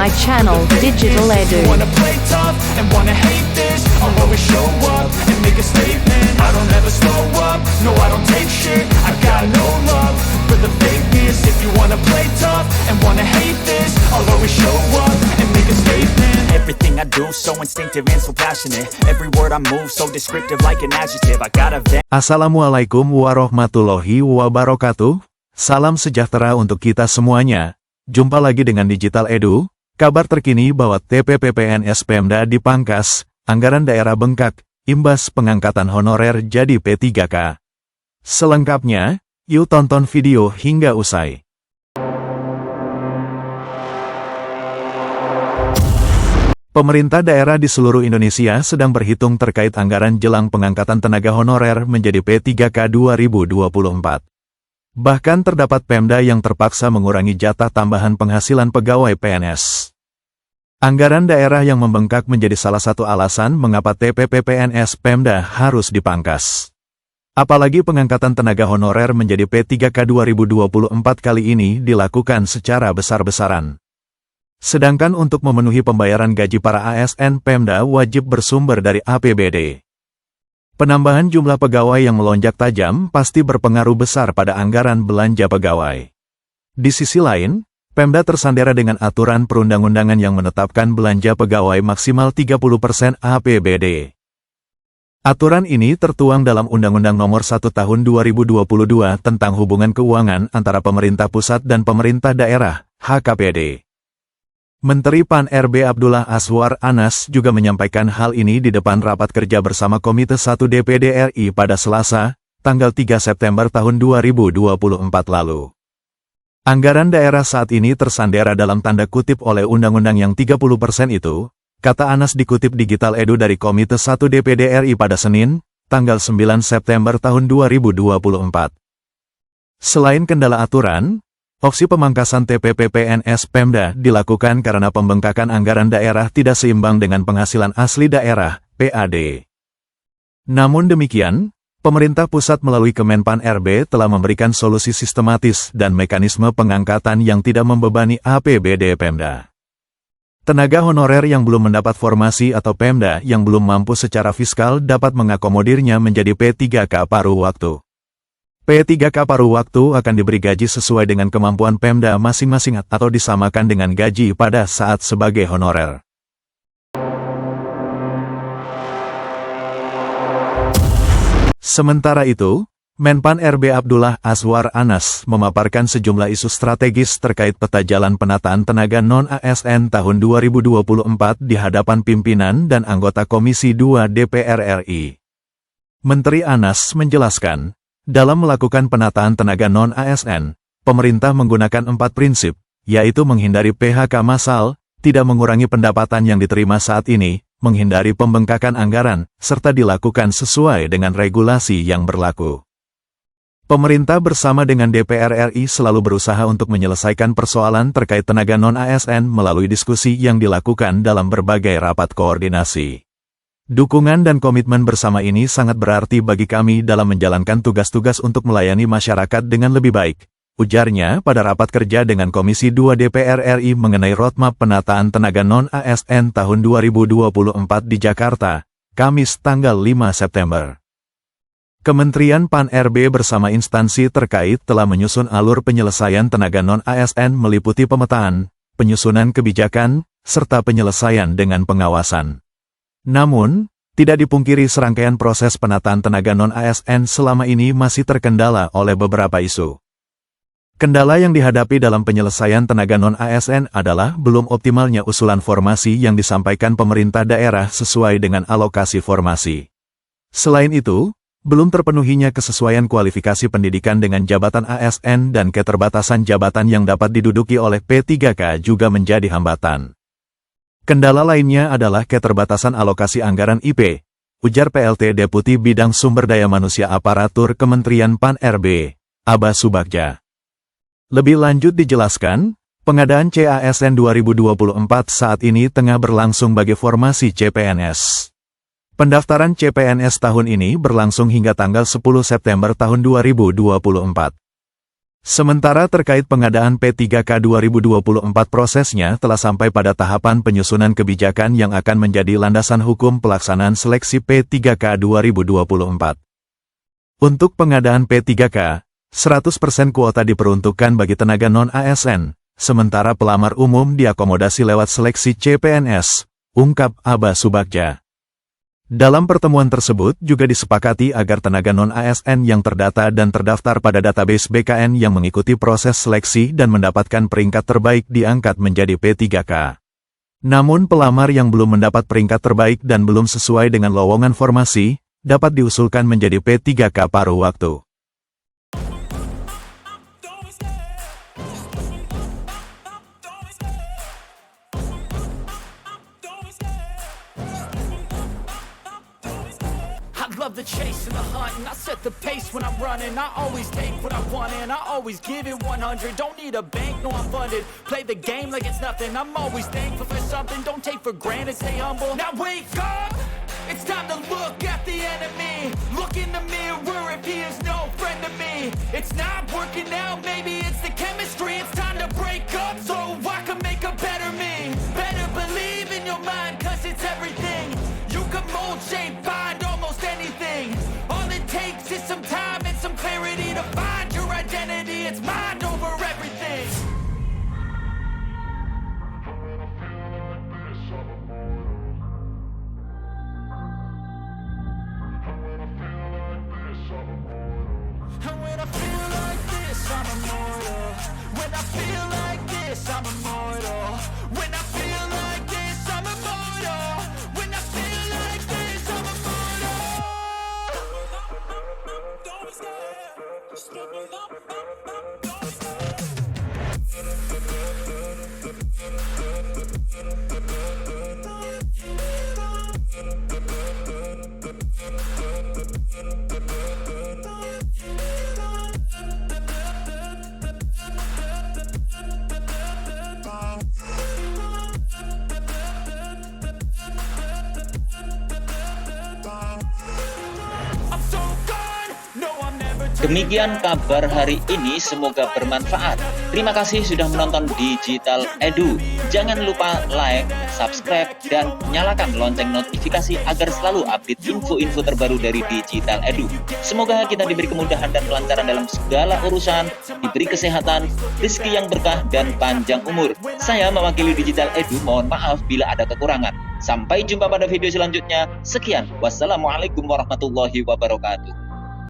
my channel, Digital Edu. Wanna play tough and wanna hate this, I'll always show up and make a statement. I don't ever slow up, no I don't take shit. I got no love for the fakeness. If you wanna play tough and wanna hate this, I'll always show up and make a statement. Everything I do so instinctive and so passionate. Every word I move so descriptive like an adjective. I got a Assalamualaikum warahmatullahi wabarakatuh. Salam sejahtera untuk kita semuanya. Jumpa lagi dengan Digital Edu. Kabar terkini bahwa TPP PNS Pemda dipangkas, anggaran daerah bengkak, imbas pengangkatan honorer jadi P3K. Selengkapnya, yuk tonton video hingga usai. Pemerintah daerah di seluruh Indonesia sedang berhitung terkait anggaran jelang pengangkatan tenaga honorer menjadi P3K 2024. Bahkan terdapat Pemda yang terpaksa mengurangi jatah tambahan penghasilan pegawai PNS. Anggaran daerah yang membengkak menjadi salah satu alasan mengapa TPP PNS Pemda harus dipangkas. Apalagi pengangkatan tenaga honorer menjadi P3K 2024 kali ini dilakukan secara besar-besaran. Sedangkan untuk memenuhi pembayaran gaji para ASN Pemda wajib bersumber dari APBD. Penambahan jumlah pegawai yang melonjak tajam pasti berpengaruh besar pada anggaran belanja pegawai. Di sisi lain, Pemda tersandera dengan aturan perundang-undangan yang menetapkan belanja pegawai maksimal 30% APBD. Aturan ini tertuang dalam Undang-Undang Nomor 1 Tahun 2022 tentang hubungan keuangan antara pemerintah pusat dan pemerintah daerah, HKPD. Menteri Pan-RB Abdullah Azwar Anas juga menyampaikan hal ini di depan rapat kerja bersama Komite 1 DPD RI pada Selasa, tanggal 3 September tahun 2024 lalu. Anggaran daerah saat ini tersandera dalam tanda kutip oleh undang-undang yang 30% itu, kata Anas dikutip Digital Edu dari Komite 1 DPD RI pada Senin, tanggal 9 September tahun 2024. Selain kendala aturan, opsi pemangkasan TPP PNS Pemda dilakukan karena pembengkakan anggaran daerah tidak seimbang dengan penghasilan asli daerah, PAD. Namun demikian, pemerintah pusat melalui Kemenpan RB telah memberikan solusi sistematis dan mekanisme pengangkatan yang tidak membebani APBD Pemda. Tenaga honorer yang belum mendapat formasi atau Pemda yang belum mampu secara fiskal dapat mengakomodirnya menjadi P3K paruh waktu. P3K paruh waktu akan diberi gaji sesuai dengan kemampuan Pemda masing-masing atau disamakan dengan gaji pada saat sebagai honorer. Sementara itu, Menpan RB Abdullah Azwar Anas memaparkan sejumlah isu strategis terkait peta jalan penataan tenaga non-ASN tahun 2024 di hadapan pimpinan dan anggota Komisi 2 DPR RI. Menteri Anas menjelaskan, dalam melakukan penataan tenaga non-ASN, pemerintah menggunakan 4 prinsip, yaitu menghindari PHK massal, tidak mengurangi pendapatan yang diterima saat ini, menghindari pembengkakan anggaran, serta dilakukan sesuai dengan regulasi yang berlaku. Pemerintah bersama dengan DPR RI selalu berusaha untuk menyelesaikan persoalan terkait tenaga non-ASN melalui diskusi yang dilakukan dalam berbagai rapat koordinasi. Dukungan dan komitmen bersama ini sangat berarti bagi kami dalam menjalankan tugas-tugas untuk melayani masyarakat dengan lebih baik, ujarnya pada rapat kerja dengan Komisi 2 DPR RI mengenai roadmap penataan tenaga non-ASN tahun 2024 di Jakarta, Kamis tanggal 5 September. Kementerian Pan-RB bersama instansi terkait telah menyusun alur penyelesaian tenaga non-ASN meliputi pemetaan, penyusunan kebijakan, serta penyelesaian dengan pengawasan. Namun, tidak dipungkiri serangkaian proses penataan tenaga non-ASN selama ini masih terkendala oleh beberapa isu. Kendala yang dihadapi dalam penyelesaian tenaga non-ASN adalah belum optimalnya usulan formasi yang disampaikan pemerintah daerah sesuai dengan alokasi formasi. Selain itu, belum terpenuhinya kesesuaian kualifikasi pendidikan dengan jabatan ASN dan keterbatasan jabatan yang dapat diduduki oleh P3K juga menjadi hambatan. Kendala lainnya adalah keterbatasan alokasi anggaran IP, ujar PLT Deputi Bidang Sumber Daya Manusia Aparatur Kementerian Pan-RB, Aba Subagja. Lebih lanjut dijelaskan, pengadaan CASN 2024 saat ini tengah berlangsung bagi formasi CPNS. Pendaftaran CPNS tahun ini berlangsung hingga tanggal 10 September tahun 2024. Sementara terkait pengadaan P3K 2024 prosesnya telah sampai pada tahapan penyusunan kebijakan yang akan menjadi landasan hukum pelaksanaan seleksi P3K 2024. Untuk pengadaan P3K, 100% kuota diperuntukkan bagi tenaga non-ASN, sementara pelamar umum diakomodasi lewat seleksi CPNS, ungkap Aba Subagja. Dalam pertemuan tersebut juga disepakati agar tenaga non-ASN yang terdata dan terdaftar pada database BKN yang mengikuti proses seleksi dan mendapatkan peringkat terbaik diangkat menjadi P3K. Namun pelamar yang belum mendapat peringkat terbaik dan belum sesuai dengan lowongan formasi, dapat diusulkan menjadi P3K paruh waktu. Love the chase and the hunt, and I set the pace when I'm running. I always take what I want and I always give it 100. Don't need a bank, no I'm funded. Play the game like it's nothing. I'm always thankful for something. Don't take for granted, stay humble. Now wake up, it's time to look at the enemy. Look in the mirror if he is no friend to me. It's not working out, maybe it's the chemistry. It's time to break up so I can make a better me. Better believe in your mind, cause it's everything. You can mold, shape, find almost anything. All it takes is some time and some clarity to find your identity. It's mind over everything. And when I feel like this, I'm immortal. When I feel like this, I'm immortal. When I feel like this, I'm immortal. When I feel like this, I'm immortal. Don't be scared. Just level up, don't be scared. I'm so gone. No, I'm never Demikian kabar hari ini, semoga bermanfaat. Terima kasih sudah menonton Digital Edu. Jangan lupa like, subscribe, dan nyalakan lonceng notifikasi agar selalu update info-info terbaru dari Digital Edu. Semoga kita diberi kemudahan dan kelancaran dalam segala urusan, diberi kesehatan, rezeki yang berkah, dan panjang umur. Saya mewakili Digital Edu, mohon maaf bila ada kekurangan. Sampai jumpa pada video selanjutnya. Sekian, wassalamualaikum warahmatullahi wabarakatuh.